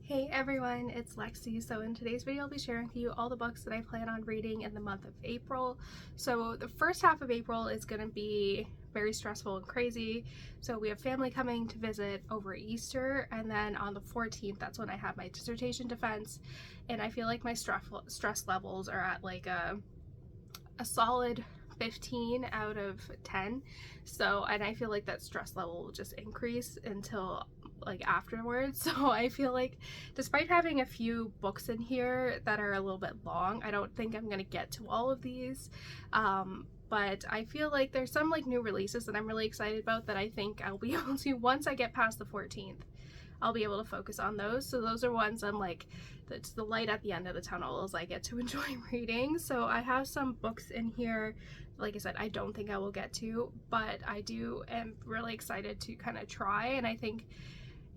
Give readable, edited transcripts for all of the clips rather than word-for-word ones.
Hey everyone, it's Lexie. So in today's video I'll be sharing with you all the books that I plan on reading in the month of April. So the first half of April is going to be very stressful and crazy. So we have family coming to visit over Easter, and then on the 14th that's when I have my dissertation defense, and I feel like my stress levels are at like a solid 15 out of 10. So, and I feel like that stress level will just increase until like afterwards. So I feel like despite having a few books in here that are a little bit long, I don't think I'm gonna get to all of these. But I feel like there's some like new releases that I'm really excited about that I think I'll be able to, once I get past the 14th, I'll be able to focus on those. So those are ones I'm like, it's the light at the end of the tunnel as I get to enjoy reading. So I have some books in here, like I said, I don't think I will get to, but I am really excited to kind of try. And I think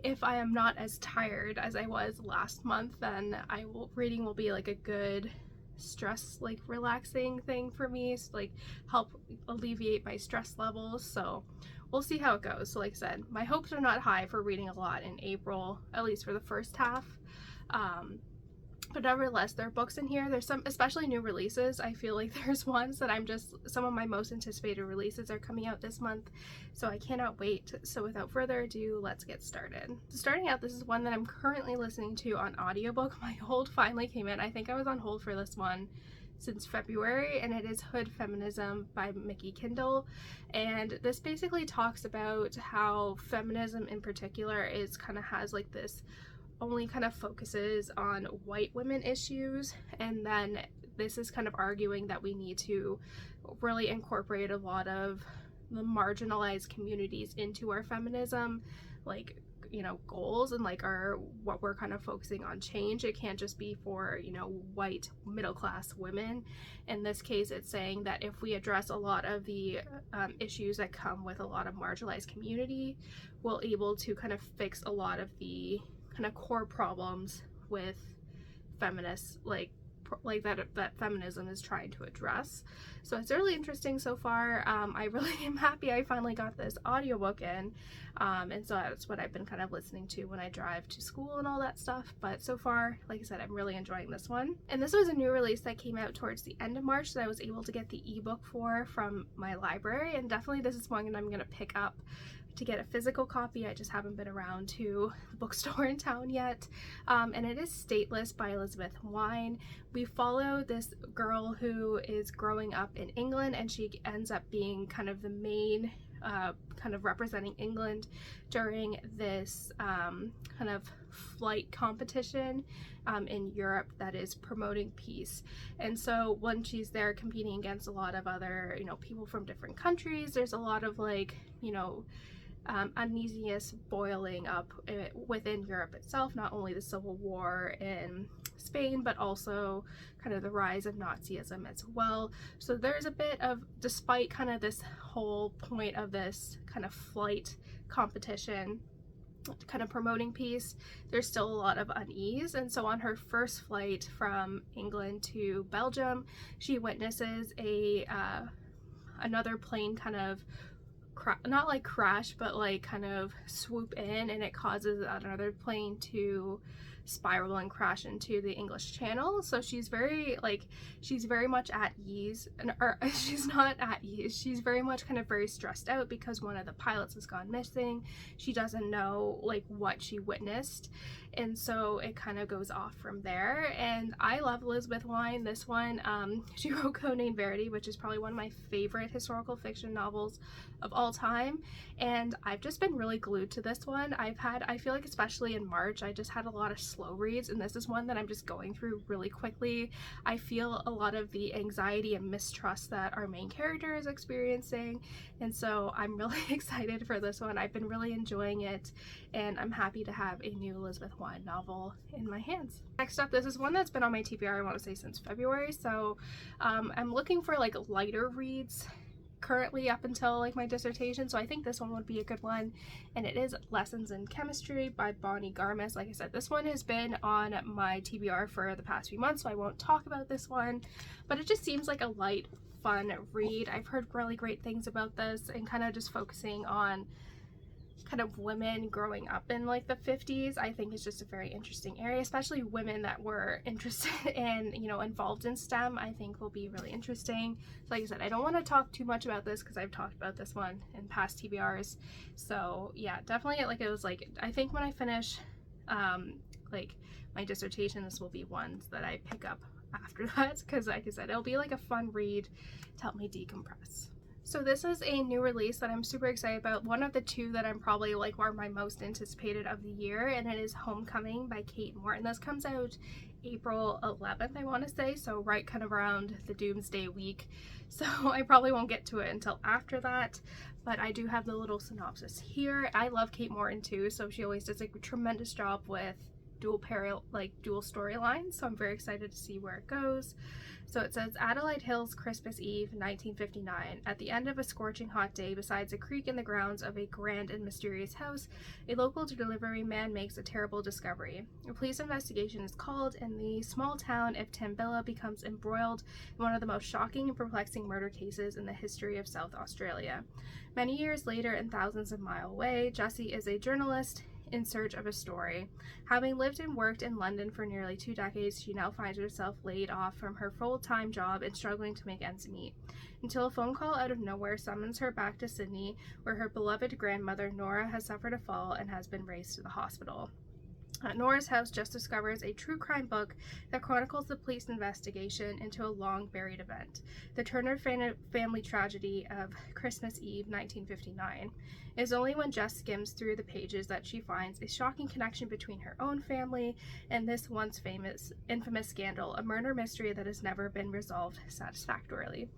if I am not as tired as I was last month, then reading will be like a good stress, like relaxing thing for me, so like help alleviate my stress levels. So we'll see how it goes. So like I said, my hopes are not high for reading a lot in April, at least for the first half. But nevertheless, there are books in here. There's some, especially new releases. I feel like there's ones that some of my most anticipated releases are coming out this month, so I cannot wait. So without further ado, let's get started. So starting out, this is one that I'm currently listening to on audiobook. My hold finally came in. I think I was on hold for this one since February, and it is Hood Feminism by Mikki, Kendall. And this basically talks about how feminism in particular has like this, only kind of focuses on white women issues, and then this is kind of arguing that we need to really incorporate a lot of the marginalized communities into our feminism, like, you know, goals and like what we're kind of focusing on change. It can't just be for, you know, white middle class women. In this case, it's saying that if we address a lot of the issues that come with a lot of marginalized community, we'll able to kind of fix a lot of the kind of core problems with feminists, like that feminism is trying to address. So it's really interesting so far. I really am happy I finally got this audiobook in, and so that's what I've been kind of listening to when I drive to school and all that stuff. But so far, like I said, I'm really enjoying this one. And this was a new release that came out towards the end of March that I was able to get the ebook from my library, and definitely this is one that I'm gonna pick up to get a physical copy. I just haven't been around to the bookstore in town yet. And it is Stateless by Wein. We follow this girl who is growing up in England, and she ends up being kind of the main kind of representing England during this kind of flight competition in Europe that is promoting peace. And so when she's there competing against a lot of other, you know, people from different countries, there's a lot of like, you know, uneasiness boiling up within Europe itself, not only the Civil War in Spain, but also kind of the rise of Nazism as well. So there's a bit of, despite kind of this whole point of this kind of flight competition kind of promoting peace, there's still a lot of unease. And so on her first flight from England to Belgium, she witnesses another plane kind of not like crash, but like kind of swoop in, and it causes another plane to spiral and crash into the English Channel. So she's very much at ease, or she's not at ease, she's very much kind of very stressed out because one of the pilots has gone missing. She doesn't know like what she witnessed, and so it kind of goes off from there. And I love Wein. This one, she wrote Codename Verity, which is probably one of my favorite historical fiction novels of all time, and I've just been really glued to this one. I feel like especially in March, I just had a lot of slow reads, and this is one that I'm just going through really quickly. I feel a lot of the anxiety and mistrust that our main character is experiencing, and so I'm really excited for this one. I've been really enjoying it, and I'm happy to have a new Wein novel in my hands. Next up, this is one that's been on my TBR, I want to say, since February, so I'm looking for like lighter reads currently up until like my dissertation, so I think this one would be a good one, and it is Lessons in Chemistry by Garmus. Like I said, this one has been on my TBR for the past few months, so I won't talk about this one, but it just seems like a light, fun read. I've heard really great things about this, and kind of just focusing on kind of women growing up in like the 50s, I think is just a very interesting area, especially women that were interested in, you know, involved in STEM. I think will be really interesting. So like I said, I don't want to talk too much about this because I've talked about this one in past TBRs. So yeah, definitely, like, it was like, I think when I finish like my dissertation, this will be ones that I pick up after that, because like I said, it'll be like a fun read to help me decompress. So this is a new release that I'm super excited about. One of the two that I'm probably like are my most anticipated of the year, and it is Homecoming by Kate Morton. This comes out April 11th, I want to say, so right kind of around the Doomsday Week. So I probably won't get to it until after that, but I do have the little synopsis here. I love Kate Morton too, so she always does a tremendous job with dual storylines, so I'm very excited to see where it goes. So it says, Adelaide Hills, Christmas Eve, 1959. At the end of a scorching hot day, beside a creek in the grounds of a grand and mysterious house, a local delivery man makes a terrible discovery. A police investigation is called, and the small town of Tambilla becomes embroiled in one of the most shocking and perplexing murder cases in the history of South Australia. Many years later, and thousands of miles away, Jessie is a journalist in search of a story. Having lived and worked in London for nearly 2 decades, she now finds herself laid off from her full-time job and struggling to make ends meet, until a phone call out of nowhere summons her back to Sydney, where her beloved grandmother Nora has suffered a fall and has been raced to the hospital. Nora's house just discovers a true crime book that chronicles the police investigation into a long-buried event, the Turner family tragedy of Christmas Eve, 1959. It is only when Jess skims through the pages that she finds a shocking connection between her own family and this once infamous scandal, a murder mystery that has never been resolved satisfactorily.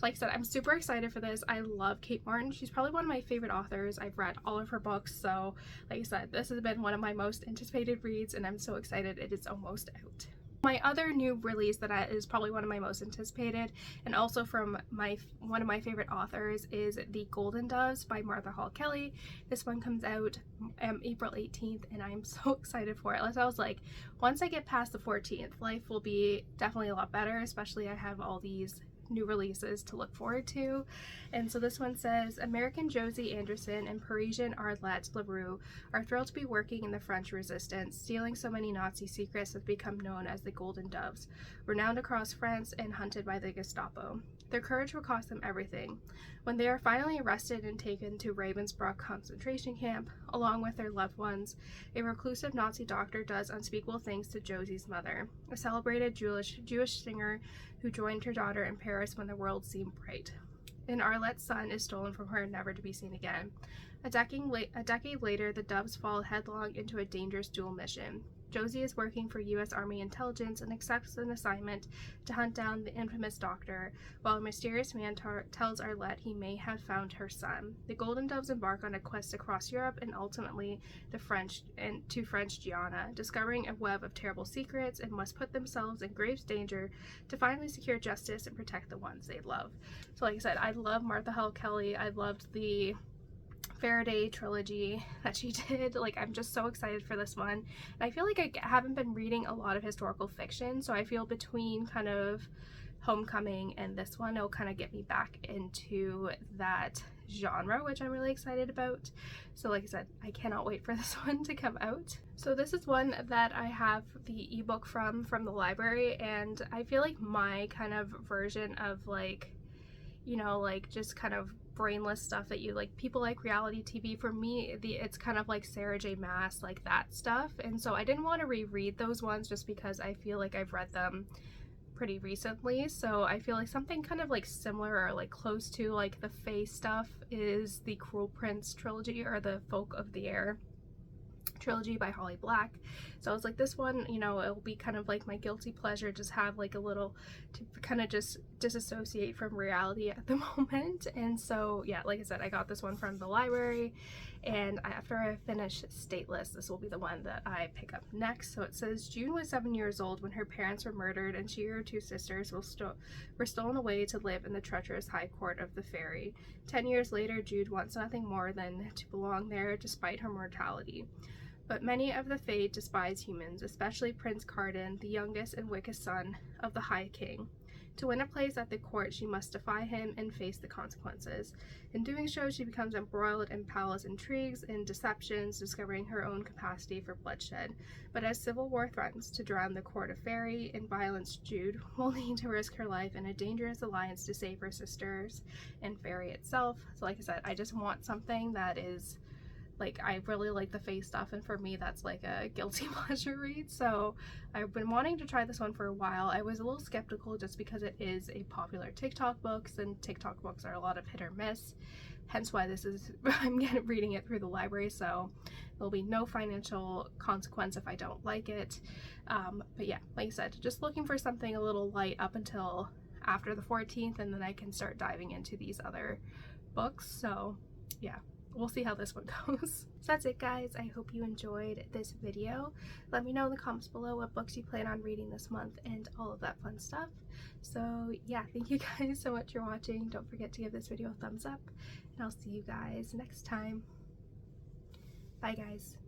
Like I said, I'm super excited for this. I love Kate Morton. She's probably one of my favorite authors. I've read all of her books, so like I said, this has been one of my most anticipated reads, and I'm so excited it is almost out. My other new release that is probably one of my most anticipated, and also from one of my favorite authors, is The Golden Doves by Martha Hall Kelly. This one comes out April 18th, and I'm so excited for it. Like I was like, once I get past the 14th, life will be definitely a lot better, especially I have all these new releases to look forward to. And so this one says, American Josie Anderson and Parisian Arlette LaRue are thrilled to be working in the French resistance. Stealing so many Nazi secrets has become known as the Golden Doves, renowned across France and hunted by the Gestapo. Their courage will cost them everything. When they are finally arrested and taken to Ravensbrück concentration camp, along with their loved ones, a reclusive Nazi doctor does unspeakable things to Josie's mother, a celebrated Jewish singer who joined her daughter in Paris when the world seemed bright. And Arlette's son is stolen from her, never to be seen again. A decade later, the Doves fall headlong into a dangerous dual mission. Josie is working for U.S. Army intelligence and accepts an assignment to hunt down the infamous doctor, while a mysterious man tells Arlette he may have found her son. The Golden Doves embark on a quest across Europe and ultimately to French Guiana, discovering a web of terrible secrets, and must put themselves in grave danger to finally secure justice and protect the ones they love. So like I said, I love Martha Hall Kelly. I loved the Faraday trilogy that she did. Like, I'm just so excited for this one. And I feel like I haven't been reading a lot of historical fiction, so I feel between kind of Homecoming and this one, it'll kind of get me back into that genre, which I'm really excited about. So like I said, I cannot wait for this one to come out. So this is one that I have the ebook from the library, and I feel like my kind of version of, like, you know, like just kind of brainless stuff that you like, people like reality TV. For me, it's kind of like Sarah J Maas, like that stuff. And so I didn't want to reread those ones just because I feel like I've read them pretty recently. So I feel like something kind of like similar or like close to like the Fae stuff is the Cruel Prince trilogy, or the Folk of the Air trilogy by Holly Black. So I was like, this one, you know, it'll be kind of like my guilty pleasure, just have like a little to kind of just disassociate from reality at the moment. And so yeah, like I said, I got this one from the library, and after I finish Stateless, this will be the one that I pick up next. So it says, June was 7 years old when her parents were murdered, and she and her 2 sisters were stolen away to live in the treacherous High Court of the Fairy. 10 years later, Jude wants nothing more than to belong there despite her mortality. But many of the Fae despise humans, especially Prince Carden, the youngest and weakest son of the High King. To win a place at the court, she must defy him and face the consequences. In doing so, she becomes embroiled in palace intrigues and deceptions, discovering her own capacity for bloodshed. But as civil war threatens to drown the court of fairy in violence, Jude will need to risk her life in a dangerous alliance to save her sisters and fairy itself. So like I said, I just want something that is like, I really like the fae stuff, and for me that's like a guilty pleasure read. So I've been wanting to try this one for a while. I was a little skeptical just because it is a popular TikTok book, and TikTok books are a lot of hit or miss, hence why this is I'm reading it through the library, so there'll be no financial consequence if I don't like it. But yeah, like I said, just looking for something a little light up until after the 14th, and then I can start diving into these other books. So yeah, we'll see how this one goes. So that's it, guys. I hope you enjoyed this video. Let me know in the comments below what books you plan on reading this month and all of that fun stuff. So yeah, thank you guys so much for watching. Don't forget to give this video a thumbs up, and I'll see you guys next time. Bye, guys.